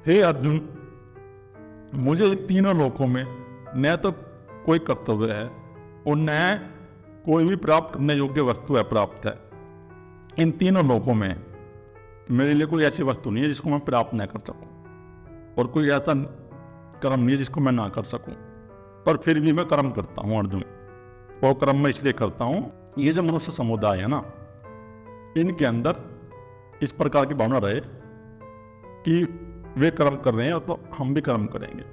हे अर्जुन, मुझे इन तीनों लोकों में न तो कोई कर्तव्य है और न कोई भी प्राप्त करने योग्य वस्तु है प्राप्त है। इन तीनों लोकों में मेरे लिए कोई ऐसी वस्तु नहीं है जिसको मैं प्राप्त न कर सकूं, और कोई ऐसा कर्म नहीं है जिसको मैं ना कर सकूं, पर फिर भी मैं कर्म करता हूं अर्जुन। वो कर्म मैं इसलिए करता हूं, ये जो मनुष्य समुदाय है ना, इनके अंदर इस प्रकार की भावना रहे कि वे कर्म कर रहे हैं तो हम भी कर्म करेंगे।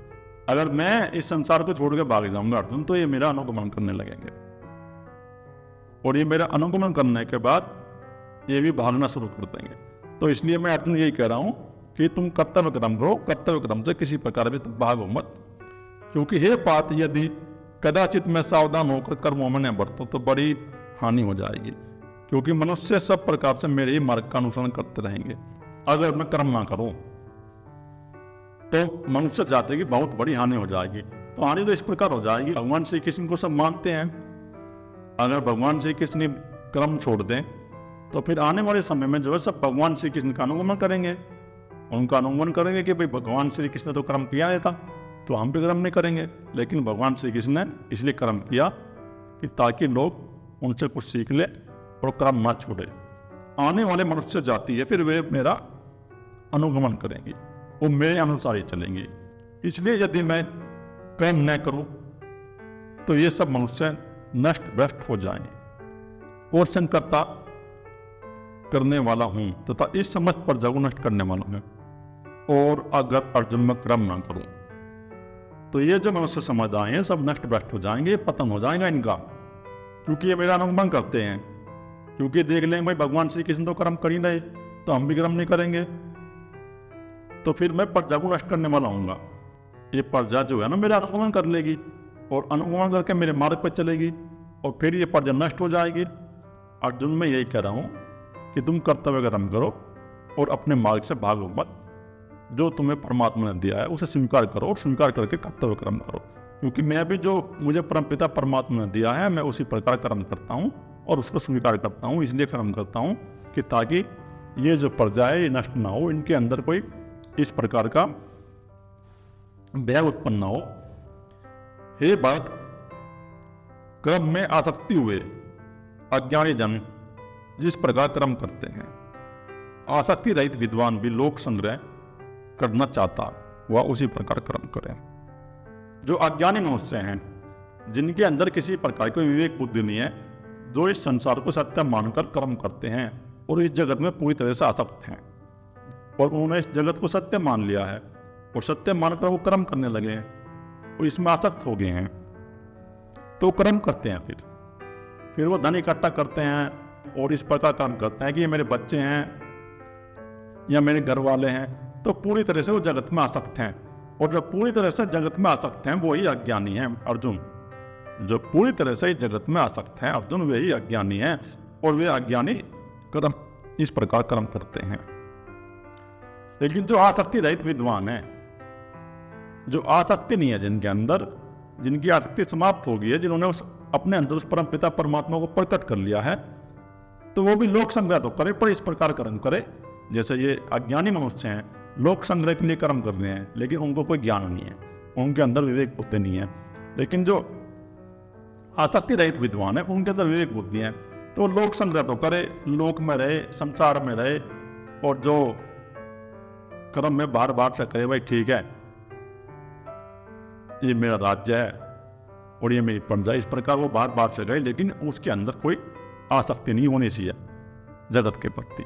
अगर मैं इस संसार को छोड़ के भाग जाऊंगा अर्जुन, तो ये मेरा अनुगमन करने लगेंगे, और ये मेरा अनुगमन करने के बाद ये भी भागना शुरू कर देंगे। तो इसलिए मैं अर्जुन यही कह रहा हूं कि तुम कर्तव्य कर्म करो, कर्तव्य कर्म से किसी प्रकार भी तुम भागो मत, क्योंकि हे पार्थ, यदि कदाचित मैं सावधान होकर कर्मों में न बरतूं तो बड़ी हानि हो जाएगी, क्योंकि मनुष्य सब प्रकार से मेरे ही मार्ग का अनुसरण करते रहेंगे। अगर मैं कर्म ना करूं तो मनुष्य जाते कि बहुत बड़ी हानि हो जाएगी। तो हानि तो इस प्रकार हो जाएगी, भगवान श्री कृष्ण को सब मानते हैं, अगर भगवान श्री कृष्ण कर्म छोड़ दें तो फिर आने वाले समय में जो है सब भगवान श्री कृष्ण का अनुगमन करेंगे, उनका अनुगमन करेंगे कि भाई भगवान श्री कृष्ण ने तो कर्म किया है था, तो हम भी कर्म नहीं करेंगे। लेकिन भगवान श्री कृष्ण ने इसलिए कर्म किया कि ताकि लोग उनसे कुछ सीख ले और कर्म ना छोड़े। आने वाले मनुष्य जाति है फिर वे मेरा अनुगमन करेंगे, वो मेरे अनुसार ही चलेंगे। इसलिए यदि मैं कर्म न करूं तो ये सब मनुष्य नष्ट भ्रष्ट हो जाएंगे, और संकर्ता करने वाला हूं तथा इस समस्त प्रजा को नष्ट करने वाला हूं। और अगर अर्जुन में कर्म ना करूं तो ये जो मनुष्य समुदाय हैं सब नष्ट भ्रष्ट हो जाएंगे, पतन हो जाएगा इनका, क्योंकि ये मेरा अनुगमन करते हैं। क्योंकि देख लेंगे भाई भगवान श्री कृष्ण तो कर्म कर ही रहे, तो हम भी कर्म नहीं करेंगे, तो फिर मैं प्रजा को नष्ट करने वाला हूँगा। ये प्रजा जो है ना मेरा अनुगमन कर लेगी, और अनुगमन करके मेरे मार्ग पर चलेगी, और फिर ये प्रजा नष्ट हो जाएगी। अर्जुन मैं यही कह रहा हूँ कि तुम कर्तव्य कर्म करो और अपने मार्ग से भागो मत। जो तुम्हें परमात्मा ने दिया है उसे स्वीकार करो, और स्वीकार करके कर्तव्य कर्म करो, क्योंकि मैं भी जो मुझे परमपिता परमात्मा ने दिया है मैं उसी प्रकार कर्म करता हूँ और उसको स्वीकार करता हूँ। इसलिए कर्म करता हूँ कि ताकि ये जो प्रजा है ये नष्ट ना हो, इनके अंदर कोई इस प्रकार का भय उत्पन्न ना हो। हे भरत, कर्म में आसक्ति हुए अज्ञानी जन जिस प्रकार कर्म करते हैं, आसक्ति रहित विद्वान भी लोक संग्रह करना चाहता वह उसी प्रकार कर्म करें। जो अज्ञानी मनुष्य हैं, जिनके अंदर किसी प्रकार की विवेक बुद्धि नहीं है, जो इस संसार को सत्य मानकर कर्म करते हैं और इस जगत में पूरी तरह से आसक्त हैं, और उन्होंने इस जगत को सत्य मान लिया है और सत्य मानकर वो कर्म करने लगे हैं और इसमें आसक्त हो गए हैं, तो कर्म करते हैं। फिर वो धन इकट्ठा करते हैं और इस प्रकार काम करते हैं कि ये मेरे बच्चे हैं या मेरे घर वाले हैं, तो पूरी तरह से वो जगत में आसक्त हैं। और जो पूरी तरह से जगत में आसक्त हैं वो ही अज्ञानी हैं अर्जुन। जो पूरी तरह से जगत में आसक्त हैं अर्जुन, वे ही अज्ञानी हैं, और वे अज्ञानी कर्म इस प्रकार कर्म करते हैं। लेकिन जो आसक्ति रहित विद्वान है, जो आसक्ति नहीं है जिनके अंदर, जिनकी आसक्ति समाप्त हो गई है, जिन्होंने उस अपने अंदर उस परम पिता परमात्मा को प्रकट कर लिया है, तो वो भी लोक संग्रह तो करे पर इस प्रकार कर्म करे जैसे ये अज्ञानी मनुष्य हैं, लोक संग्रह के लिए कर्म कर रहे हैं, लेकिन उनको कोई ज्ञान नहीं है, उनके अंदर विवेक बुद्धि नहीं है। लेकिन जो आसक्ति रहित विद्वान है उनके अंदर विवेक बुद्धि है, तो लोक संग्रह तो करे, लोक में रहे, संसार में रहे, और जो कर्म में बार बार से करे भाई ठीक है ये मेरा राज्य है और ये मेरी प्रजा, इस प्रकार वो बार बार से गए, लेकिन उसके अंदर कोई आसक्ति नहीं होनी चाहिए जगत के प्रति।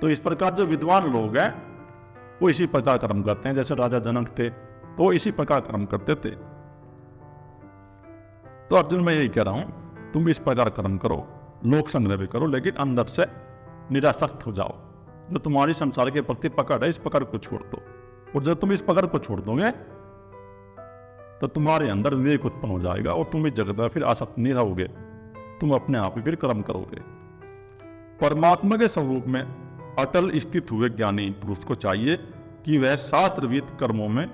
तो इस प्रकार जो विद्वान लोग हैं वो इसी प्रकार कर्म करते हैं। जैसे राजा जनक थे तो वो इसी प्रकार कर्म करते थे। तो अर्जुन मैं यही कह रहा हूं, तुम इस प्रकार कर्म करो, लोक संग्रह भी करो, लेकिन अंदर से निरासक्त हो जाओ। जो तुम्हारी संसार के प्रति पकड़ है इस पकड़ को छोड़ दो, और जब तुम इस पकड़ को छोड़ दोगे तो तुम्हारे अंदर विवेक उत्पन्न हो जाएगा और तुम इस जगत में फिर आसक्त नहीं रहोगे, तुम अपने आप ही फिर कर्म करोगे। परमात्मा के स्वरूप में अटल स्थित हुए ज्ञानी पुरुष को चाहिए कि वह शास्त्रविद कर्मों में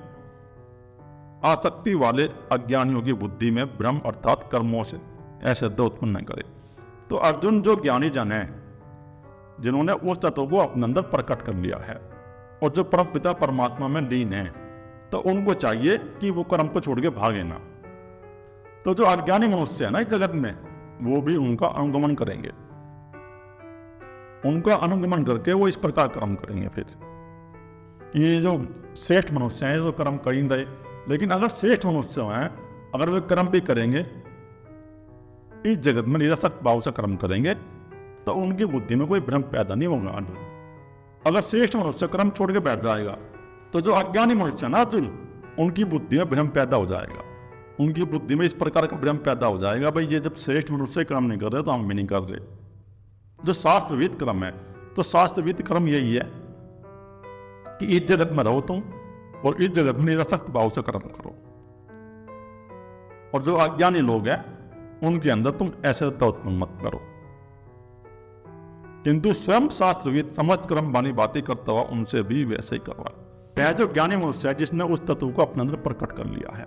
आसक्ति वाले अज्ञानियों की बुद्धि में भ्रम अर्थात कर्मों से अश्रद्धा उत्पन्न न करे। तो अर्जुन जो ज्ञानी जन है जिन्होंने उस तत्व को अपने अंदर प्रकट कर लिया है और जो परम पिता परमात्मा में लीन है, तो उनको चाहिए कि वो कर्म को छोड़ के भागे ना। तो जो अज्ञानी मनुष्य है ना इस जगत में, वो भी उनका अनुगमन करेंगे। उनका अनुगमन करके वो इस प्रकार कर्म करेंगे। फिर ये जो श्रेष्ठ मनुष्य हैं, जो कर्म कर ही रहे, लेकिन अगर श्रेष्ठ मनुष्य हैं, अगर वे कर्म भी करेंगे, इस जगत में निरासक्त भाव से कर्म करेंगे, तो उनकी बुद्धि में कोई भ्रम पैदा नहीं होगा अर्जुन। अगर श्रेष्ठ मनुष्य कर्म छोड़ के बैठ जाएगा, तो जो अज्ञानी मनुष्य है ना अर्जुन, उनकी बुद्धि में भ्रम पैदा हो जाएगा। उनकी बुद्धि में इस प्रकार का भ्रम पैदा हो जाएगा, भाई ये जब श्रेष्ठ मनुष्य कर्म नहीं कर रहे तो हम भी नहीं कर रहे। जो शास्त्रविद कर्म है, तो शास्त्रविद कर्म यही है कि इस जगत में रहो तुम, और इस जगत में निरासक्त भाव से कर्म करो। और जो अज्ञानी लोग हैं, उनके अंदर तुम ऐसे उत्पन्न मत करो। किंतु स्वयं शास्त्रविद समझ कर्म वाली बातें करता हुआ उनसे भी वैसे ही करवा। वह जो ज्ञानी मनुष्य है, जिसने उस तत्व को अपने अंदर प्रकट कर लिया है,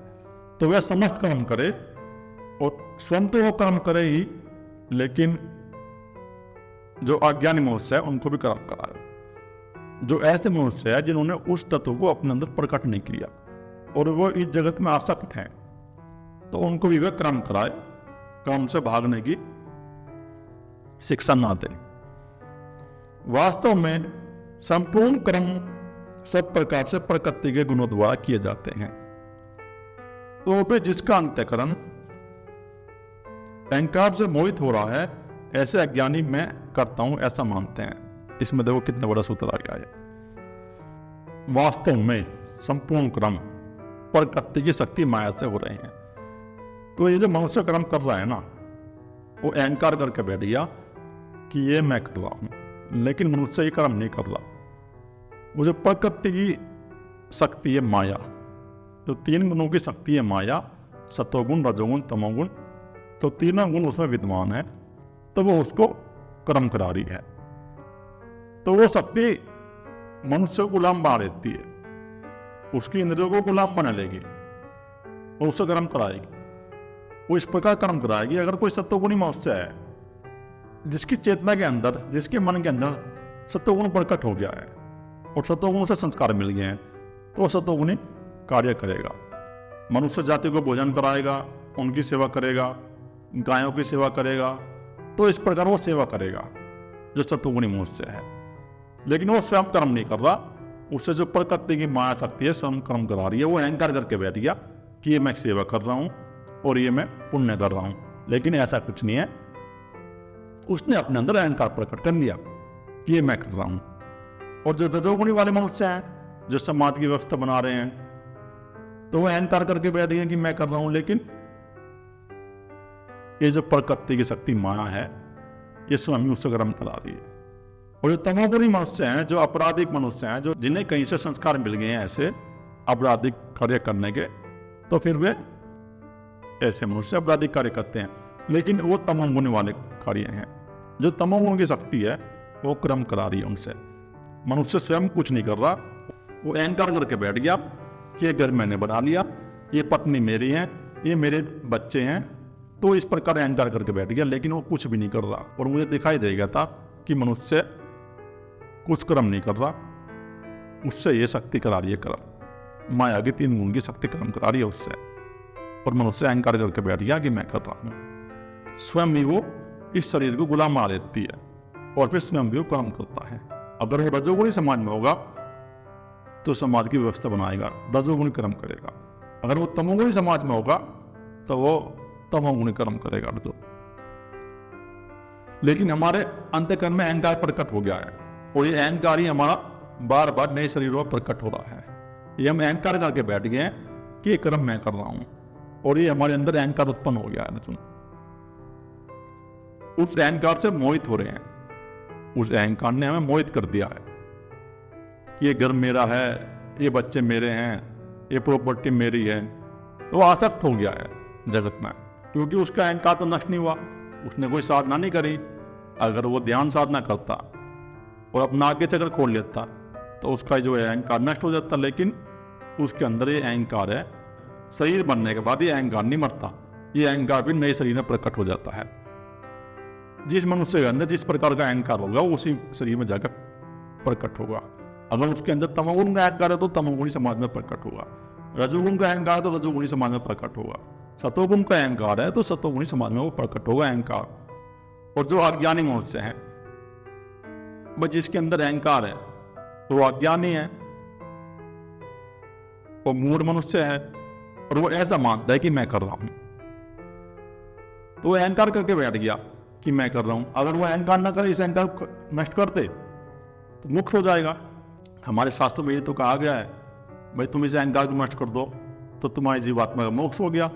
तो वह समस्त कर्म करे, और स्वयं तो वो कर्म करे ही, लेकिन जो अज्ञानी मनुष्य है उनको भी कर्म कराए। जो ऐसे मनुष्य है जिन्होंने उस तत्व को अपने अंदर प्रकट नहीं किया और वो इस जगत में आसक्त हैं, तो उनको भी वह कर्म कराए, कर्म से भागने की शिक्षा ना दे। वास्तव में संपूर्ण कर्म सब प्रकार से प्रकृति के गुणों द्वारा किए जाते हैं, तो भी जिसका अंतःकरण अहंकार से मोहित हो रहा है, ऐसे अज्ञानी मैं करता हूं ऐसा मानते हैं। इसमें देखो कितना बड़ा सूत्र आ गया है। वास्तव में संपूर्ण कर्म प्रकृति की शक्ति माया से हो रहे हैं। तो ये जो मनुष्य कर्म कर रहा है ना, वो अहंकार करके बैठ गया कि ये मैं कर रहा हूं, लेकिन मनुष्य ये कर्म नहीं कर रहा। वो जो प्रकृति की शक्ति है माया, जो तीन गुणों की शक्ति है माया, सतोगुण, रजोगुण, तमोगुण, तो तीनों गुण उसमें विद्यमान है, तो वो उसको कर्म करा रही है। तो वो शक्ति मनुष्य को गुलाम बना देती है, उसकी इंद्रियों को गुलाम बना लेगी और उससे कर्म कराएगी। वो इस प्रकार कर्म कराएगी। अगर कोई सत्वगुणी मनुष्य है, जिसकी चेतना के अंदर, जिसके मन के अंदर सत्वगुण प्रकट हो गया है और सत्वगुण से संस्कार मिल गए हैं, तो वो सत्वगुणी कार्य करेगा। मनुष्य जाति को भोजन कराएगा, उनकी सेवा करेगा, गायों की सेवा करेगा, तो इस प्रकार वो सेवा करेगा जो सत्वगुणी मनुष्य है। लेकिन वो स्वयं कर्म नहीं कर रहा, उससे जो प्रकृति की माया शक्ति है स्वयं कर्म करा रही है। वो अहंकार करके बैठ गया कि ये मैं सेवा कर रहा हूं और ये मैं पुण्य कर रहा हूं, लेकिन ऐसा कुछ नहीं है। उसने अपने अंदर अहंकार प्रकट कर लिया कि ये मैं कर रहा हूं। और जो रजोगुणी वाले मनुष्य हैं, जो समाज की व्यवस्था बना रहे हैं, तो वो अहंकार करके बैठ गए कि मैं कर रहा हूं, लेकिन ये जो प्रकृति की शक्ति माया है, ये स्वयं उससे कर्म करा रही है। और जो तमोगुणी मनुष्य हैं, जो आपराधिक मनुष्य हैं, जो जिन्हें कहीं से संस्कार मिल गए हैं ऐसे आपराधिक कार्य करने के, तो फिर वे ऐसे मनुष्य आपराधिक कार्य करते हैं, लेकिन वो तमोगुण वाले कार्य हैं। जो तमोगुण की शक्ति है वो कर्म करा रही है उनसे। मनुष्य स्वयं कुछ नहीं कर रहा, वो अहंकार करके बैठ गया कि ये घर मैंने बना लिया, ये पत्नी मेरी है, ये मेरे बच्चे हैं, तो इस प्रकार अहंकार करके बैठ गया, लेकिन वो कुछ भी नहीं कर रहा। और मुझे दिखाई दे गया था कि मनुष्य कुछ कर्म नहीं कर रहा, उससे ये शक्ति करा रही है कर्म। माया की तीन गुण की शक्ति कर्म करा रही है उससे, और मनुष्य अहंकार करके बैठ गया कि मैं कर रहा हूं। स्वयं ही वो इस शरीर को गुलाम बना देती है और फिर स्वयं भी वो कर्म करता है। अगर वो रजोगुणी समाज में होगा तो समाज की व्यवस्था बनाएगा, रजोगुणी कर्म करेगा। अगर वो तमोगुणी समाज में होगा तो वो तमोगुणी कर्म करेगा। तो लेकिन हमारे अंतःकरण में अहंकार प्रकट हो गया है, और ये अहंकार ही हमारा बार बार नए शरीरों में प्रकट हो रहा है। ये हम अहंकार करके बैठ गए हैं कि ये कर्म मैं कर रहा हूं, और ये हमारे अंदर अहंकार उत्पन्न हो गया है। अर्जुन, उस अहंकार से मोहित हो रहे हैं। उस अहंकार ने हमें मोहित कर दिया है कि ये घर मेरा है, ये बच्चे मेरे हैं, ये प्रॉपर्टी मेरी है। तो आसक्त हो गया है जगत में, क्योंकि उसका अहंकार तो नष्ट नहीं हुआ, उसने कोई साधना नहीं करी। अगर वो ध्यान साधना करता और अपना आगे चक्कर खोल लेता तो उसका जो अहंकार नष्ट हो जाता। लेकिन उसके अंदर ये अहंकार है, शरीर बनने के बाद ये अहंकार नहीं मरता, ये अहंकार भी नए शरीर में प्रकट हो जाता है। जिस मनुष्य के अंदर जिस प्रकार का अहंकार होगा वो उसी शरीर में जाकर प्रकट होगा। अगर उसके अंदर तमोगुण का अहंकार है तो तमोगुणी समाज में प्रकट होगा, रजोगुण का अहंकार है तो रजोगुणी समाज में प्रकट होगा, सतोगुण का अहंकार है तो सतोगुणी समाज में वो प्रकट होगा अहंकार। और जो अज्ञानी मनुष्य है, बस जिसके अंदर अहंकार है तो वो अज्ञानी है, वो मूढ़ मनुष्य है और वो ऐसा मानता है कि मैं कर रहा हूं, तो वो अहंकार करके बैठ गया कि मैं कर रहा हूं। अगर वो अहंकार ना करे, इस अहंकार को नष्ट करते तो मुक्त हो जाएगा। हमारे शास्त्रों में ये तो कहा गया है भाई तुम इस अहंकार को नष्ट कर दो तो तुम्हारी जीवात्मा का मोक्ष हो गया।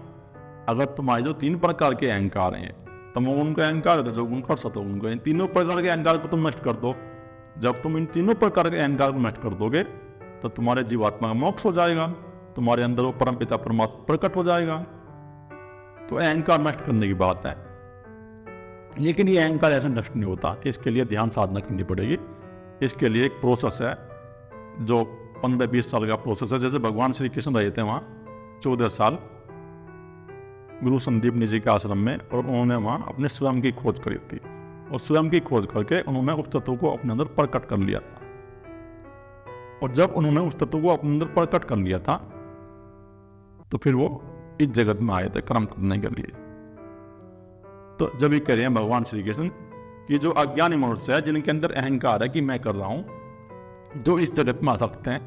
अगर तुम्हारे जो 3 प्रकार के अहंकार हैं, तमोगुण का अहंकार, रजोगुण का और सतोगुण का, इन तीनों प्रकार के अहंकार को तुम नष्ट कर दो, जब तुम इन तीनों प्रकार के अहंकार को नष्ट कर दोगे तो तुम्हारे जीवात्मा का मोक्ष हो जाएगा, तुम्हारे अंदर वो परम पिता परमात्मा प्रकट हो जाएगा। तो अहंकार नष्ट करने की बात है, लेकिन ये अहंकार ऐसा नष्ट नहीं होता, इसके लिए ध्यान साधना करनी पड़ेगी। इसके लिए एक प्रोसेस है जो 15-20 साल का प्रोसेस है। जैसे भगवान श्री कृष्ण रहे थे वहाँ 14 साल गुरु संदीपनी जी के आश्रम में, और उन्होंने वहाँ अपने स्वयं की खोज करी थी, और स्वयं की खोज करके उन्होंने उस तत्व को अपने अंदर प्रकट कर लिया था। और जब उन्होंने उस तत्व को अपने अंदर प्रकट कर लिया था तो फिर वो इस जगत में आए थे कर्म करने के लिए। तो जब ये कह रहे हैं भगवान श्री कृष्ण कि जो अज्ञानी मनुष्य है, जिनके अंदर अहंकार है कि मैं कर रहा हूं, जो इस जगत में आ सकते हैं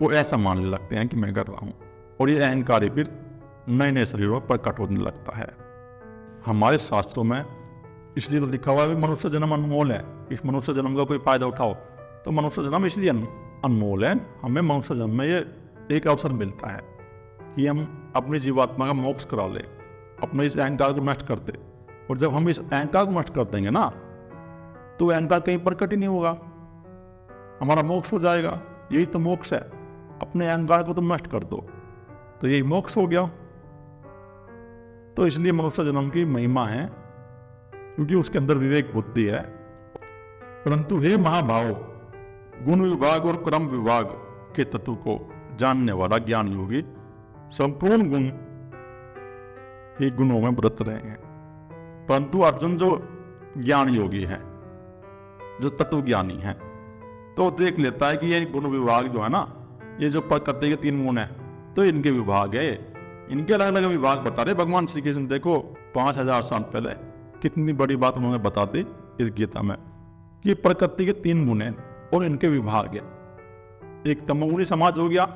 वो ऐसा मानने लगते हैं कि मैं कर रहा हूं, और ये अहंकार ही फिर नए नए शरीरों पर प्रकट होने लगता है। हमारे शास्त्रों में इसलिए तो लिखा हुआ है मनुष्य जन्म अनमोल है, इस मनुष्य जन्म का कोई फायदा उठाओ। तो मनुष्य जन्म इसलिए अनमोल है, हमें मनुष्य जन्म में ये एक अवसर मिलता है कि हम अपनी जीवात्मा का मोक्ष करा ले, अपने इस अहंकार को नष्ट करते। और जब हम इस अहंकार को नष्ट कर देंगे ना तो अहंकार कहीं प्रकट ही नहीं होगा, हमारा मोक्ष हो जाएगा। यही तो मोक्ष है, अपने अहंकार को तुम नष्ट कर दो तो यही मोक्ष हो गया। तो इसलिए मनुष्य जन्म की महिमा है, क्योंकि उसके अंदर विवेक बुद्धि है। परंतु हे महाभाव, गुण विभाग और क्रम विभाग के तत्व को जानने वाला ज्ञान योगी संपूर्ण गुण ही गुणों में व्रत रहे हैं। परंतु अर्जुन जो ज्ञान योगी है, जो तत्व ज्ञानी है, तो देख लेता है कि ये गुण विभाग जो है ना, ये जो प्रकृति के 3 गुण है तो इनके विभाग है, इनके अलग अलग विभाग बता रहे भगवान श्री कृष्ण। देखो 5000 साल पहले कितनी बड़ी बात उन्होंने बता दी इस गीता में कि प्रकृति के 3 गुण हैं और इनके विभाग है। एक तमोगुणी समाज हो गया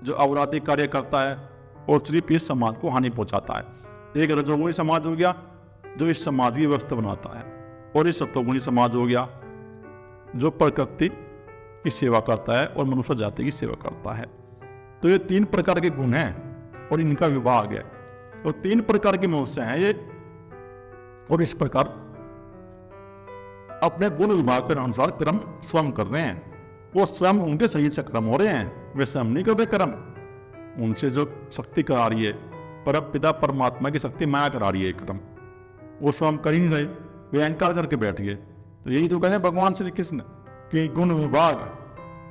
जो अपराधिक कार्य करता है और सिर्फ इस समाज को हानि पहुंचाता है। एक रजोगुणी समाज हो गया जो इस समाज की व्यवस्था बनाता है, और इस सत्वगुणी समाज हो गया जो प्रकृति की सेवा करता है और मनुष्य जाति की सेवा करता है। तो ये 3 प्रकार के गुण हैं और इनका विभाग है, और 3 प्रकार के मनुष्य हैं ये, और इस प्रकार अपने गुण विभाग के अनुसार कर्म स्वयं कर रहे हैं। वो स्वयं उनके शरीर से कर्म हो रहे हैं, वे स्वयं नहीं कर रहे कर्म, उनसे जो शक्ति करा रही है, परम पिता परमात्मा की शक्ति माया करा रही है कर्म, वो स्वयं कर ही नहीं रहे, वे अहंकार करके बैठ गए। तो यही तो कहते हैं भगवान श्री कृष्ण कि गुण विभाग,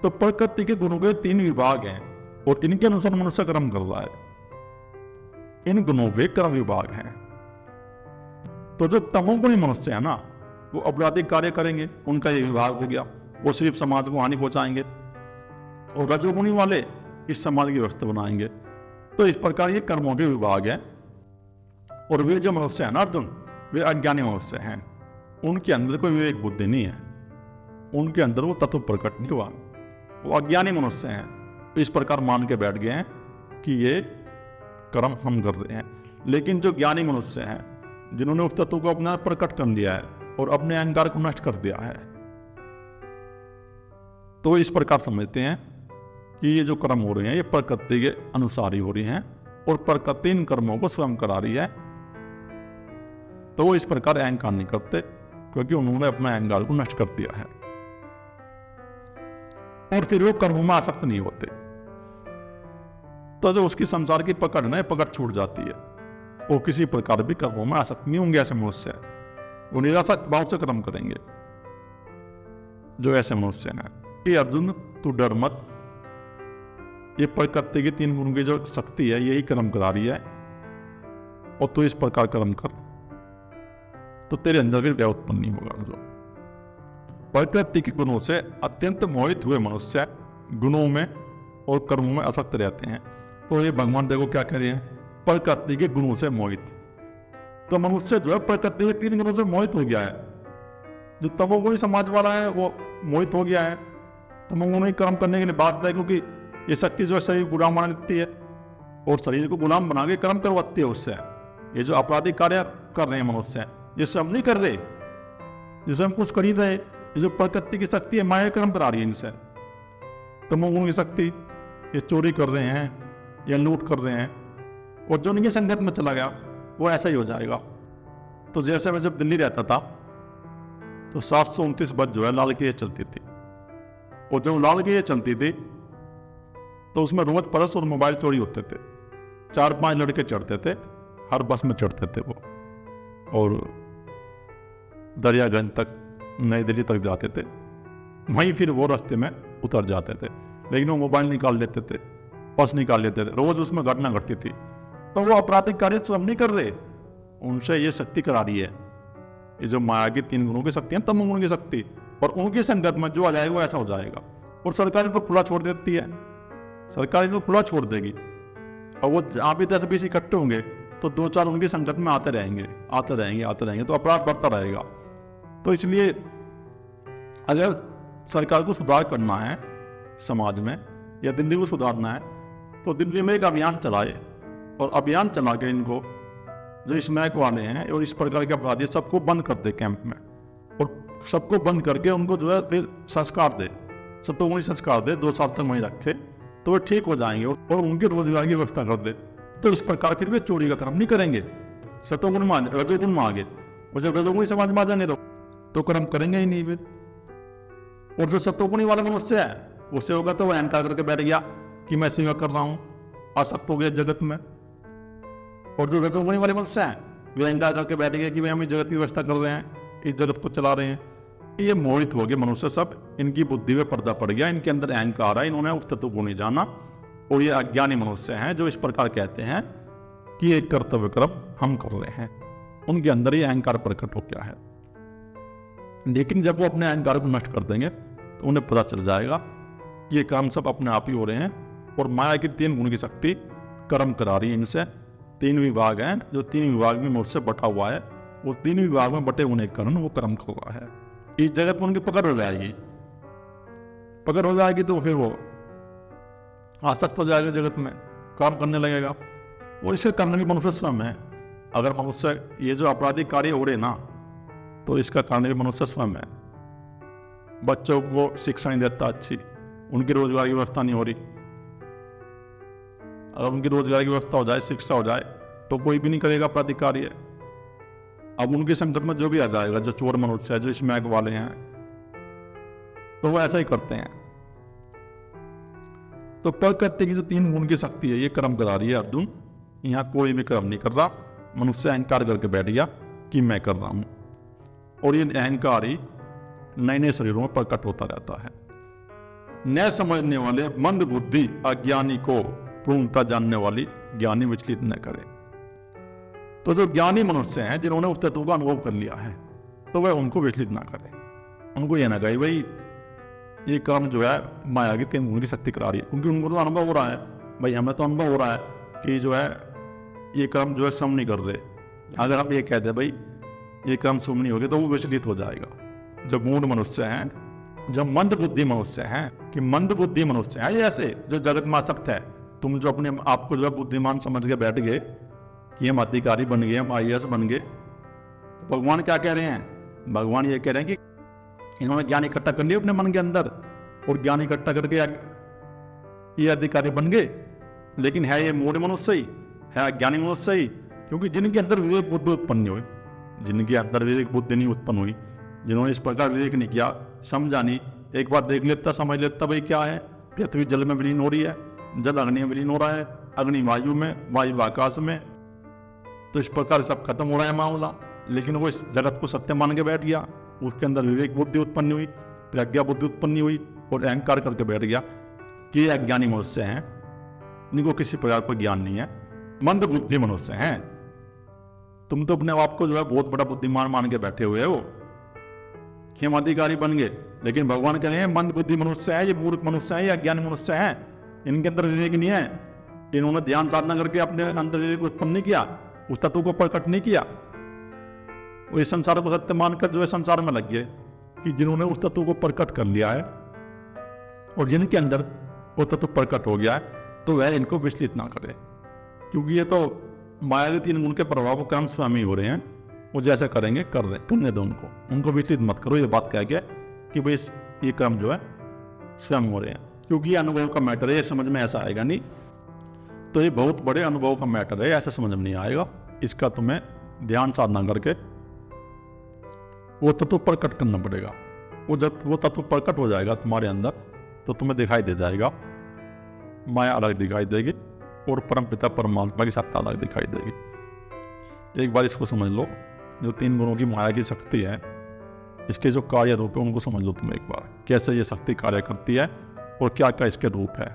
तो प्रकृति के गुणों के 3 विभाग हैं और इनके अनुसार मनुष्य कर्म कर रहा है, इन गुणों के कर्म विभाग हैं। तो जो तमोगुणी मनुष्य है ना, वो अपराधिक कार्य करेंगे, उनका ये विभाग हो गया, वो सिर्फ समाज को हानि पहुंचाएंगे, और रजोगुणी वाले इस समाज की व्यवस्था बनाएंगे। तो इस प्रकार ये कर्मों के विभाग है। और वे जो मनुष्य है ना अर्जुन, वे अज्ञानी मनुष्य हैं, उनके अंदर कोई विवेक बुद्धि नहीं है, उनके अंदर वो तत्व प्रकट नहीं हुआ, वो अज्ञानी मनुष्य हैं। इस प्रकार मान के बैठ गए हैं कि ये कर्म हम कर रहे हैं। लेकिन जो ज्ञानी मनुष्य हैं, जिन्होंने उस तत्व को अपना प्रकट कर लिया है और अपने अहंकार को नष्ट कर दिया है, तो इस प्रकार समझते हैं कि ये जो कर्म हो रहे हैं ये प्रकृति के अनुसार ही हो रही हैं और प्रकृति इन कर्मों को स्वयं करा रही है। तो वो इस प्रकार अहंकार नहीं करते, क्योंकि उन्होंने अपना अहंकार को नष्ट कर दिया है, और फिर वो कर्मों में आसक्त नहीं होते। तो जो उसकी संसार की पकड़ है, पकड़ छूट जाती है, वो किसी प्रकार भी कर्मों में आसक्त नहीं होंगे। ऐसे मनुष्य वो निरासक्त भाव से कर्म करेंगे, जो ऐसे मनुष्य हैं। कि अर्जुन तू डर मत, ये प्रकृति के 3 गुण की जो शक्ति है यही कर्म करा रही है, और तू इस प्रकार कर्म कर तो तेरे अंदर भी भय उत्पन्न नहीं होगा। प्रकृति के गुणों से अत्यंत मोहित हुए मनुष्य गुणों में और कर्मों में आसक्त रहते हैं। तो ये भगवान देखो क्या कह रहे हैं, प्रकृति के गुणों से मोहित। तो मनुष्य जो है प्रकृति के 3 गुणों से मोहित हो गया है। जो तमोगुणी समाज वाला है वो मोहित हो गया है, तमोगुणी कर्म करने के लिए बाध्य है, क्योंकि ये शक्ति जो है शरीर को गुलाम बना देती है और शरीर को गुलाम बना के कर्म करवाती है उससे। ये जो आपराधिक कार्य कर रहे हैं मनुष्य, ये हम नहीं कर रहे, जिसे हम कुछ कर ही रहे। ये जो प्रकृति की शक्ति है माया कर्म करा रही है इनसे। तमोगुण की शक्ति, ये चोरी कर रहे हैं या लूट कर रहे हैं, और जो उनकी संगत में चला गया वो ऐसा ही हो जाएगा। तो जैसे मैं जब दिल्ली रहता था तो 729 बस जो है लाल किले चलती थी, और जब लाल किले चलती थी तो उसमें रोज पर्स और मोबाइल चोरी होते थे। 4-5 लड़के चढ़ते थे, हर बस में चढ़ते थे वो, और दरियागंज तक, नई दिल्ली तक जाते थे। वहीं फिर वो रास्ते में उतर जाते थे, लेकिन वो मोबाइल निकाल लेते थे, पर्स निकाल लेते थे, रोज उसमें घटना घटती थी। तो वो आपराधिक कार्य स्वयं नहीं कर रहे, उनसे ये शक्ति करा रही है। ये जो माया की 3 गुणों की शक्ति है, तमोगुण की शक्ति, और उनकी संगत में जो आ जाएगा वो ऐसा हो जाएगा। और सरकार इनको खुला छोड़ देती है, सरकार इनको खुला छोड़ देगी, और वो जहाँ भी 10-20 इकट्ठे होंगे तो 2-4 उनकी संगत में आते रहेंगे, तो अपराध बढ़ता रहेगा। तो इसलिए अगर सरकार को सुधार करना है समाज में, या दिल्ली को सुधारना है, तो दिल्ली में एक अभियान चलाए, और अभियान चला के इनको जो स्मैक वाले हैं और इस प्रकार के अपराधी सबको बंद कर दे कैंप में, और सबको बंद करके उनको जो है फिर संस्कार दे, सतोगुणी संस्कार दे, 2 साल तक वहीं रखे, तो वे ठीक हो जाएंगे, और उनके रोजगार की व्यवस्था कर दे। तो इस प्रकार फिर वे चोरी का कर्म नहीं करेंगे, सतोगुण में रजोगुण में आगे, और जब रजोगुणी समाज में आ जाएंगे तो कर्म करेंगे ही नहीं फिर। और जो सतोगुणी वाला मनुष्य है उससे होगा तो वह अहंकार करके बैठ गया कि मैं सेवा कर रहा हूं, आसक्त हो गया जगत में। और जो रजोगुणी वाले मनुष्य हैं वे अहंकार करके बैठ गए कि भाई हम इस जगत की व्यवस्था कर रहे हैं, इस जगत को चला रहे हैं। ये मोहित हो गए मनुष्य सब, इनकी बुद्धि में पर्दा पड़ गया, इनके अंदर अहंकार है, इन्होंने उस तत्व को नहीं जाना। और ये अज्ञानी मनुष्य हैं जो इस प्रकार कहते हैं कि ये कर्तव्य कर्म हम कर रहे हैं, उनके अंदर ये अहंकार प्रकट हो गया है। लेकिन जब वो अपने अहंकार को नष्ट कर देंगे तो उन्हें पता चल जाएगा कि ये काम सब अपने आप ही हो रहे हैं, और माया की 3 गुण की शक्ति कर्म करा रही है इनसे। 3 विभाग हैं, जो 3 विभाग में मुझसे बटा हुआ है, वो 3 विभाग में बटे होने के कारण वो कर्म कर रहा है। इस जगत में उनकी पकड़ हो जाएगी, पकड़ हो जाएगी तो फिर वो आसक्त हो जाएगा जगत में, काम करने लगेगा। और इसे करने भी मनुष्य स्वयं है। अगर मनुष्य ये जो आपराधिक कार्य हो रहे ना, तो इसका कारण भी मनुष्य स्वयं है। बच्चों को शिक्षा नहीं देता अच्छी, उनकी रोजगार की व्यवस्था नहीं हो रही। अगर उनकी रोजगार की व्यवस्था हो जाए, शिक्षा हो जाए, तो कोई भी नहीं करेगा आपराधिक कार्य। अब उनके संकट में जो भी आ जाएगा, जो चोर मनुष्य है, जो स्मैक वाले हैं, तो वो ऐसा ही करते हैं। तो प्रकृति की जो 3 गुण की शक्ति है ये कर्म करा रही है अर्जुन। यहाँ कोई भी कर्म नहीं कर रहा, मनुष्य अहंकार करके बैठ गया कि मैं कर रहा हूं, और ये अहंकार ही नए शरीरों में प्रकट होता रहता है। न समझने वाले मंद बुद्धि अज्ञानी को पूर्णता जानने वाली ज्ञानी विचलित न करे। तो जो ज्ञानी मनुष्य हैं जिन्होंने उस तत्व का अनुभव कर लिया है, तो वह उनको विचलित ना करे। उनको यह ना कहे भाई ये काम जो है माया की 3 गुण की शक्ति करा रही है, क्योंकि उनको तो अनुभव हो रहा है, भाई हमें तो अनुभव हो रहा है कि जो है ये काम जो है सम नहीं कर रहे। अगर हम ये कहते हैं भाई ये काम सम नहीं हो गए, तो वो विचलित हो जाएगा। जो मूढ़ मनुष्य हैं, जो मंद बुद्धि मनुष्य हैं, कि मंद बुद्धि मनुष्य हैं ये ऐसे जो जगत में आसक्त है। तुम जो अपने आप को जो है बुद्धिमान समझ के बैठ गए कि हम अधिकारी बन गए, हम IAS बन गए, तो भगवान क्या कह रहे हैं? भगवान ये कह रहे हैं कि इन्होंने ज्ञान इकट्ठा कर लिया अपने मन के अंदर, और ज्ञान इकट्ठा करके ये अधिकारी बन गए। लेकिन है ये मूढ़ मनुष्य ही, है अज्ञानी मनुष्य ही, क्योंकि जिनके अंदर विवेक बुद्धि उत्पन्न हुई, जिनके अंदर विवेक बुद्धि नहीं उत्पन्न हुई, जिन्होंने इस प्रकार विवेक नहीं किया, समझा नहीं, एक बार देख लेता, समझ लेता भाई क्या है, पृथ्वी जल में विलीन हो रही है, जल अग्नि में विलीन हो रहा है, अग्नि वायु में, वायु आकाश में, तो इस प्रकार सब खत्म हो रहा है मामला। लेकिन वो इस जगत को सत्य मान के बैठ गया, उसके अंदर विवेक बुद्धि उत्पन्न हुई, प्रज्ञा बुद्धि उत्पन्न हुई, और अहंकार करके बैठ गया कि ये अज्ञानी मनुष्य हैं, इनको किसी प्रकार का ज्ञान नहीं है, मंद बुद्धि मनुष्य हैं। तुम तो अपने आप को जो है बहुत बड़ा बुद्धिमान मान के बैठे हुए हो कि हम अधिकारी बन गए। लेकिन भगवान कह रहे हैं मंद बुद्धि मनुष्य है, ये मूर्ख मनुष्य है, या अज्ञानी मनुष्य है, इनके अंदर विवेक नहीं है, इन्होंने ध्यान साधना करके अपने अंदर विवेक उत्पन्न नहीं किया, उस तत्व को प्रकट नहीं किया। वो इस संसार को सत्य मानकर जो है संसार में लग गए। कि जिन्होंने उस तत्व को प्रकट कर लिया है और जिनके अंदर वो तत्व प्रकट हो गया है, तो वह इनको विचलित ना करे, क्योंकि ये तो माया के 3 गुण के प्रभाव को काम स्वामी हो रहे हैं। वो जैसे करेंगे करने दो उनको विचलित मत करो। ये बात कह गया कि भाई ये काम जो है स्वयं हो रहे हैं, क्योंकि ये अनुभव का मैटर है, ये समझ में ऐसा आएगा नहीं। तो ये बहुत बड़े अनुभव का मैटर है, ऐसा समझ में नहीं आएगा। इसका तुम्हें ध्यान साधना करके वो तत्व प्रकट करना पड़ेगा। वो जब वो तत्व प्रकट हो जाएगा तुम्हारे अंदर, तो तुम्हें दिखाई दे जाएगा, माया अलग दिखाई देगी और परमपिता परमात्मा की सत्ता अलग दिखाई देगी। एक बार इसको समझ लो, जो 3 गुणों की माया की शक्ति है, इसके जो कार्य रूप है उनको समझ लो तुम एक बार, कैसे ये शक्ति कार्य करती है और क्या क्या इसके रूप है।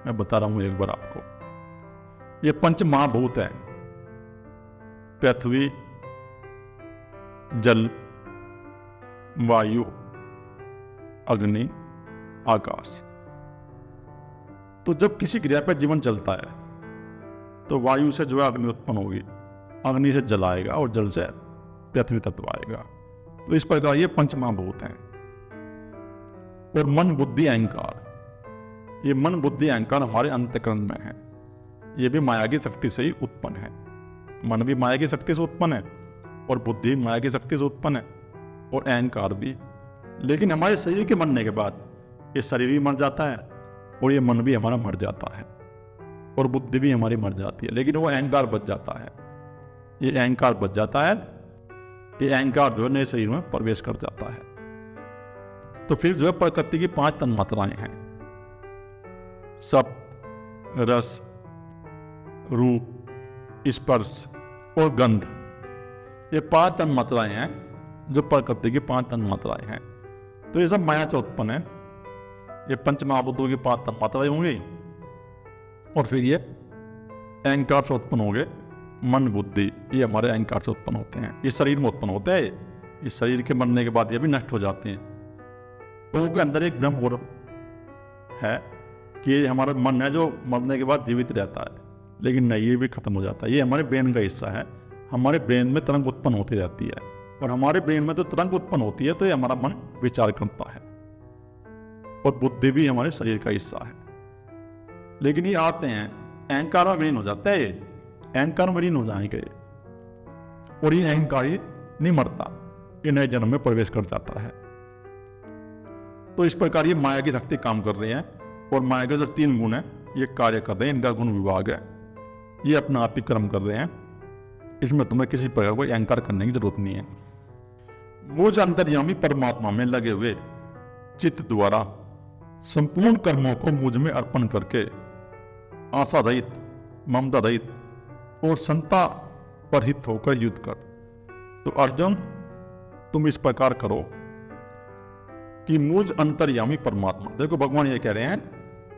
मैं बता रहा हूं एक बार आपको। ये 5 महाभूत है, पृथ्वी, जल, वायु, अग्नि, आकाश। तो जब किसी क्रिया पर जीवन चलता है तो वायु से जो है अग्नि उत्पन्न होगी, अग्नि से जल आएगा और जल से पृथ्वी तत्व आएगा। तो इस प्रकार ये 5 महाभूत हैं। और मन, बुद्धि, अहंकार, ये मन, बुद्धि, अहंकार हमारे अंतःकरण में है। ये भी माया की शक्ति से ही उत्पन्न है। मन भी माया की शक्ति से उत्पन्न है और बुद्धि माया की शक्ति से उत्पन्न है और अहंकार भी। लेकिन हमारे शरीर के मरने के बाद ये शरीर भी मर जाता है और ये मन भी हमारा मर जाता है और बुद्धि भी हमारी मर जाती है, लेकिन वो अहंकार बच जाता है। ये अहंकार बच जाता है, ये अहंकार जो है नए शरीर में प्रवेश कर जाता है। तो फिर जो है प्रकृति की 5 तन्मात्राएं हैं, शब्द, रस, रूप, स्पर्श और गंध। ये 5 तन्मात्राएं हैं जो प्रकृति की 5 तन्मात्राएं हैं। तो ये सब माया से उत्पन्न है। ये 5 महाभूतों की 5 तन्मात्राएं होंगी और फिर ये अहंकार से उत्पन्न होंगे। मन, बुद्धि, ये हमारे अहंकार से उत्पन्न होते हैं, ये शरीर में उत्पन्न होते हैं। इस शरीर के मरने के बाद ये भी नष्ट हो जाते हैं। तो उनके अंदर एक भ्रम और है कि ये हमारा मन है जो मरने के बाद जीवित रहता है, लेकिन नहीं, ये भी खत्म हो जाता है। ये हमारे ब्रेन का हिस्सा है। हमारे ब्रेन में तरंग उत्पन्न होती रहती है और हमारे ब्रेन में तो तरंग उत्पन्न होती है तो ये हमारा मन विचार करता है। और बुद्धि भी हमारे शरीर का हिस्सा है। लेकिन ये आते हैं अहंकार में विलीन हो जाता है, ये अहंकार में विलीन हो जाएंगे और ये अहंकार ही नहीं मरता, ये नए जन्म में प्रवेश कर जाता है। तो इस प्रकार ये माया की शक्ति काम कर रही है और माया के जो 3 गुण है ये कार्य कर रहे हैं। इनका गुण विभाग है, ये अपना आप ही कर्म कर रहे हैं। इसमें तुम्हें किसी प्रकार को अहंकार करने की जरूरत नहीं है। मुझ अंतर्यामी परमात्मा में लगे हुए चित्त द्वारा संपूर्ण कर्मों को मुझ में अर्पण करके आशा रहित, ममता रहित और संता परहित होकर युद्ध कर। तो अर्जुन, तुम इस प्रकार करो कि मुझ अंतर्यामी परमात्मा, देखो भगवान ये कह रहे हैं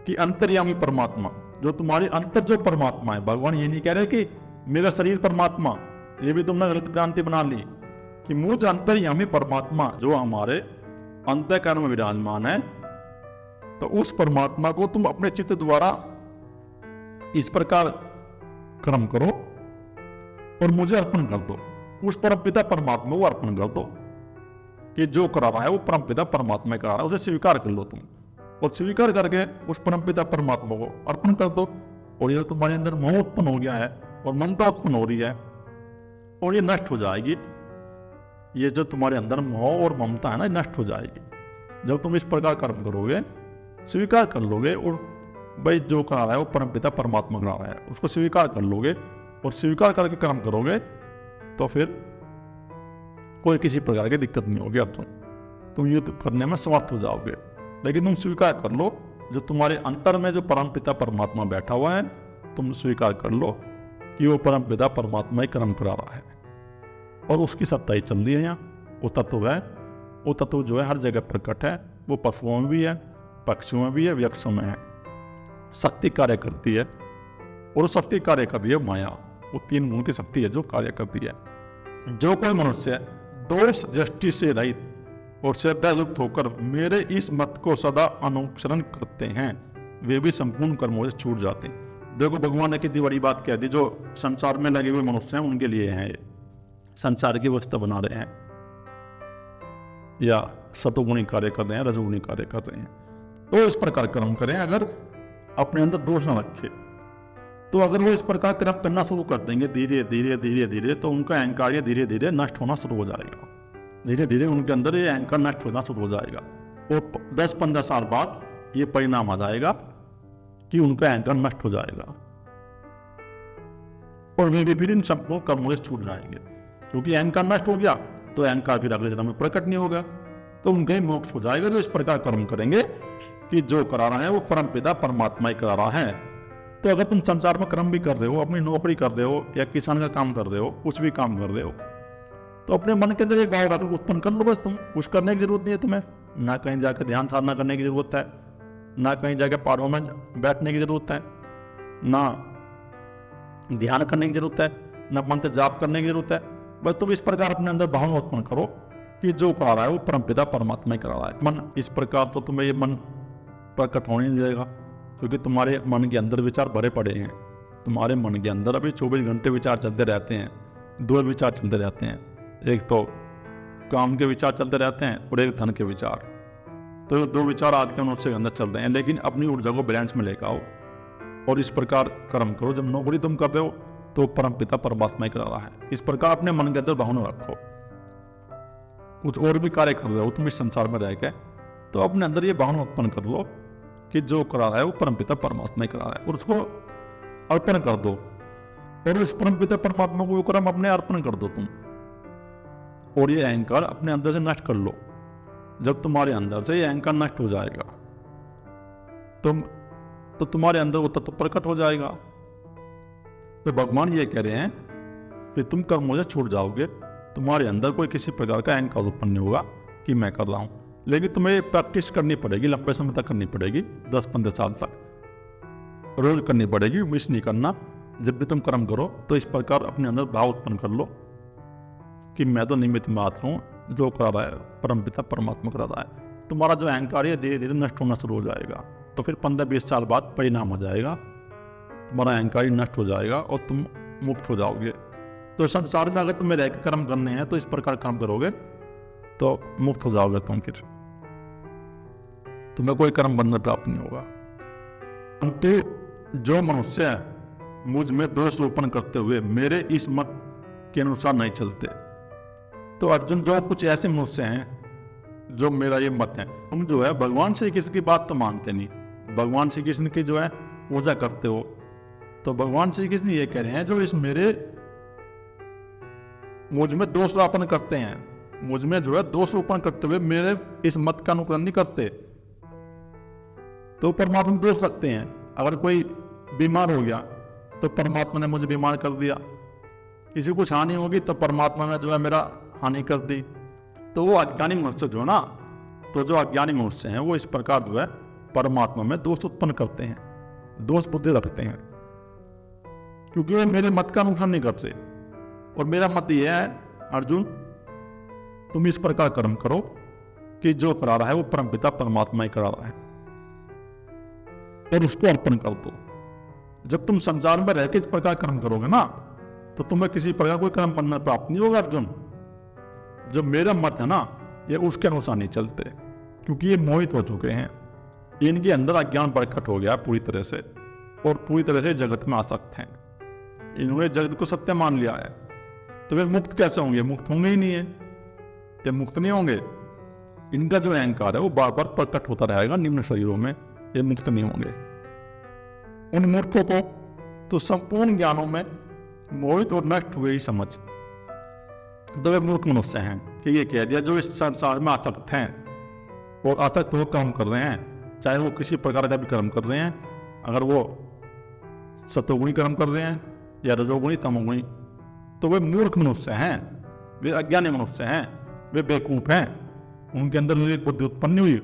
कि अंतर्यामी परमात्मा, जो तुम्हारे अंतर जो परमात्मा है, भगवान ये नहीं कह रहे कि मेरा शरीर परमात्मा, ये भी तुमने गलत क्रांति बना ली। कि मुझ अंतर्यामी परमात्मा जो हमारे अंतःकरण में विराजमान है, तो उस परमात्मा को तुम अपने चित्त द्वारा इस प्रकार कर्म करो और मुझे अर्पण कर दो। उस परमपिता परमात्मा को अर्पण कर दो कि जो करा रहा है वो परमपिता परमात्मा करा रहा है, उसे स्वीकार कर लो तुम। और स्वीकार करके उस परमपिता परमात्मा को अर्पण कर दो। और ये तुम्हारे अंदर मोह उत्पन्न हो गया है और ममता उत्पन्न हो रही है और ये नष्ट हो जाएगी। ये जो तुम्हारे अंदर मोह और ममता है ना, नष्ट हो जाएगी जब तुम इस प्रकार कर्म करोगे, स्वीकार कर लोगे और भाई जो करा रहा है वो परमपिता परमात्मा करा रहा है, उसको स्वीकार कर लोगे और स्वीकार करके कर्म करोगे, तो फिर कोई किसी प्रकार की दिक्कत नहीं होगी। अब तुम युद्ध करने में समर्थ हो जाओगे। लेकिन तुम स्वीकार कर लो, जो तुम्हारे अंतर में जो परमपिता परमात्मा बैठा हुआ है, तुम स्वीकार कर लो कि वो परमपिता परमात्मा ही कर्म करा रहा है और उसकी सत्ता ही चल रही है। यहाँ वो तत्व है, वो तत्व जो है हर जगह प्रकट है। वो पशुओं में भी है, पक्षियों में भी है, वृक्षों में है। शक्ति कार्य करती है और वो शक्ति कार्य कर रही है माया। वो 3 गुण की शक्ति है जो कार्य करती है। जो कोई मनुष्य दोष दृष्टि से रहित और श्रद्धायुक्त होकर मेरे इस मत को सदा अनुसरण करते हैं, वे भी संपूर्ण कर्मों से छूट जाते हैं। देखो भगवान ने कितनी बड़ी बात कह दी, जो संसार में लगे हुए मनुष्य हैं उनके लिए हैं ये, संसार की व्यवस्था बना रहे हैं या सतोगुणी कार्य कर रहे हैं, रजोगुणी कार्य कर रहे हैं, तो इस प्रकार कर्म करें। अगर अपने अंदर दोष न रखे तो अगर वो इस प्रकार कर्म करना शुरू कर देंगे धीरे धीरे धीरे धीरे, तो उनका अहंकार ये धीरे धीरे नष्ट होना शुरू हो जाएगा। धीरे धीरे उनके अंदर ये अहंकार नष्ट होना शुरू हो जाएगा और 10-15 साल बाद ये परिणाम आ जाएगा कि उनका अहंकार नष्ट हो जाएगा और वे भी फिर इन संपूर्ण कर्मों से छूट जाएंगे। क्योंकि अहंकार नष्ट हो गया तो अहंकार फिर अगले जन्म में प्रकट नहीं होगा, तो उनका ही मोक्ष हो जाएगा। जो इस प्रकार कर्म करेंगे कि जो करा रहा है वो परम पिता परमात्मा ही करा रहा है। तो अगर तुम संसार में कर्म भी कर रहे हो, अपनी नौकरी कर रहे हो या किसान का काम कर रहे हो, कुछ भी काम कर रहे हो, तो अपने मन के अंदर एक भाव रखकर उत्पन्न कर लो बस। तुम कुछ करने की जरूरत नहीं है तुम्हें, ना कहीं जाकर ध्यान साधना करने की जरूरत है, ना कहीं जाकर पहाड़ों में बैठने की जरूरत है, ना ध्यान करने की जरूरत है, ना मंत्र जाप करने की जरूरत है। बस तुम इस प्रकार अपने अंदर भावना उत्पन्न करो कि जो करा रहा है वो परमपिता परमात्मा ही करा रहा है। मन इस प्रकार तो तुम्हें ये मन प्रकट होने नहीं देगा, क्योंकि तुम्हारे मन के अंदर विचार भरे पड़े हैं। तुम्हारे मन के अंदर अभी 24 घंटे विचार चलते रहते हैं, दो विचार चलते रहते हैं, एक तो काम के विचार चलते रहते हैं और एक धन के विचार। तो दो विचार आज के मनुष्य के अंदर चल रहे हैं, लेकिन अपनी ऊर्जा को बैलेंस में लेकर आओ और इस प्रकार कर्म करो। जब नौकरी तुम कर रहे हो तो परम पिता परमात्मा ही करा रहा है, इस प्रकार अपने मन के अंदर भावना रखो। कुछ और भी कार्य कर रहे हो तुम इस संसार में रह के, तो अपने अंदर ये भावना उत्पन्न कर लो कि जो करा रहा है वो परम पिता परमात्मा ही करा रहा है, और उसको अर्पण कर दो। और इस परम पिता परमात्मा को कर्म अपने अर्पण कर दो तुम, और ये अहंकार अपने अंदर से नष्ट कर लो। जब तुम्हारे अंदर से ये अहंकार नष्ट हो जाएगा तो तुम्हारे अंदर वो तत्व प्रकट हो जाएगा। तो भगवान ये कह रहे हैं कि तुम कर्मों से छूट जाओगे, तुम्हारे अंदर कोई किसी प्रकार का अहंकार उत्पन्न नहीं होगा कि मैं कर रहा हूं। लेकिन तुम्हें प्रैक्टिस करनी पड़ेगी, लंबे समय तक करनी पड़ेगी, 10-15 साल तक रोज करनी पड़ेगी, मिस नहीं करना। जब भी तुम कर्म करो तो इस प्रकार अपने अंदर भाव उत्पन्न कर लो कि मैं तो निमित्त मात्र हूं, जो करा रहा है परमपिता परमात्मा करा रहा है। तुम्हारा जो अहंकार है धीरे धीरे नष्ट होना शुरू हो जाएगा, तो फिर 15-20 साल बाद परिणाम हो जाएगा, तुम्हारा अहंकार नष्ट हो जाएगा और तुम मुक्त हो जाओगे। तो संसार में अगर तुम्हें रहकर कर्म करने हैं तो इस प्रकार कर्म करोगे तो मुक्त हो जाओगे तुम, फिर तुम्हें कोई कर्म बंधन प्राप्त नहीं होगा। परंतु जो मनुष्य मुझ में दोष रोपण करते हुए मेरे इस मत के अनुसार नहीं चलते, तो अर्जुन जो कुछ ऐसे मनुष्य हैं जो मेरा ये मत है, तुम जो है भगवान श्री कृष्ण की बात तो मानते नहीं, भगवान श्री कृष्ण की जो है पूजा करते हो। तो भगवान श्री कृष्ण ये कह रहे हैं जो इस मेरे मुझ में दोष रोपण करते हैं, मुझ में जो है दोष रोपण करते हुए मेरे इस मत का अनुकरण नहीं करते, तो परमात्मा में दोष रखते हैं। अगर कोई बीमार हो गया तो परमात्मा ने मुझे बीमार कर दिया, किसी को हानि होगी तो परमात्मा ने जो है मेरा हानि कर दी। तो वो अज्ञानी मनुष्य जो है ना, तो जो अज्ञानी मनुष्य हैं वो इस प्रकार जो है परमात्मा में दोष उत्पन्न करते हैं, दोष बुद्धि रखते हैं, क्योंकि वे मेरे मत का अनुसरण नहीं करते। और मेरा मत यह है अर्जुन, तुम इस प्रकार कर्म करो कि जो करा रहा है वो परमपिता परमात्मा ही करा रहा है, और उसको अर्पण कर दो। जब तुम संसार में रहकर इस प्रकार कर्म करोगे ना, तो तुम्हें किसी प्रकार कोई कर्म बंधन प्राप्त नहीं होगा अर्जुन। जो मेरा मत है ना, ये उसके अनुसार नहीं चलते, क्योंकि ये मोहित हो चुके हैं, इनके अंदर अज्ञान प्रकट हो गया पूरी तरह से, और पूरी तरह से जगत में आसक्त हैं। इन्होंने जगत को सत्य मान लिया है, तो वे मुक्त कैसे होंगे? मुक्त होंगे ही नहीं है, ये मुक्त नहीं होंगे। इनका जो अहंकार है वो बार बार प्रकट होता रहेगा निम्न शरीरों में, ये मुक्त नहीं होंगे। उन मूर्खों को तो संपूर्ण ज्ञानों में मोहित और नष्ट हुए ही समझ, तो वे मूर्ख मनुष्य हैं कि ये कह दिया जो इस संसार में आसक्त हैं और आसक्त हो कर्म कर रहे हैं, चाहे वो किसी प्रकार का भी कर्म कर रहे हैं, अगर वो सतोगुणी कर्म कर रहे हैं या रजोगुणी तमोगुणी, तो वे मूर्ख मनुष्य हैं, वे अज्ञानी मनुष्य हैं, वे बेवकूफ हैं। उनके अंदर विवेक बुद्धि उत्पन्न हुई,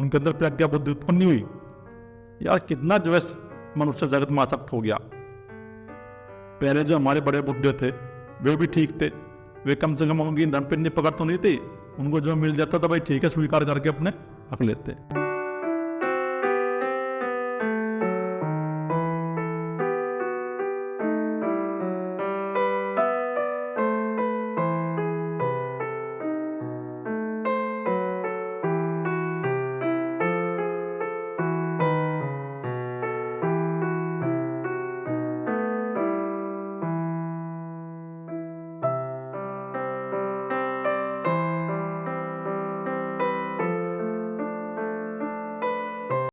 उनके अंदर प्रज्ञा बुद्धि उत्पन्न हुई। यार कितना जो है मनुष्य जगत में आसक्त हो गया। पहले जो हमारे बड़े बुढ़े थे वे भी ठीक थे, वे कम से कम उनकी धनपिंडी पकड़ तो नहीं थी, उनको जो मिल जाता था भाई ठीक है, स्वीकार करके अपने रख लेते।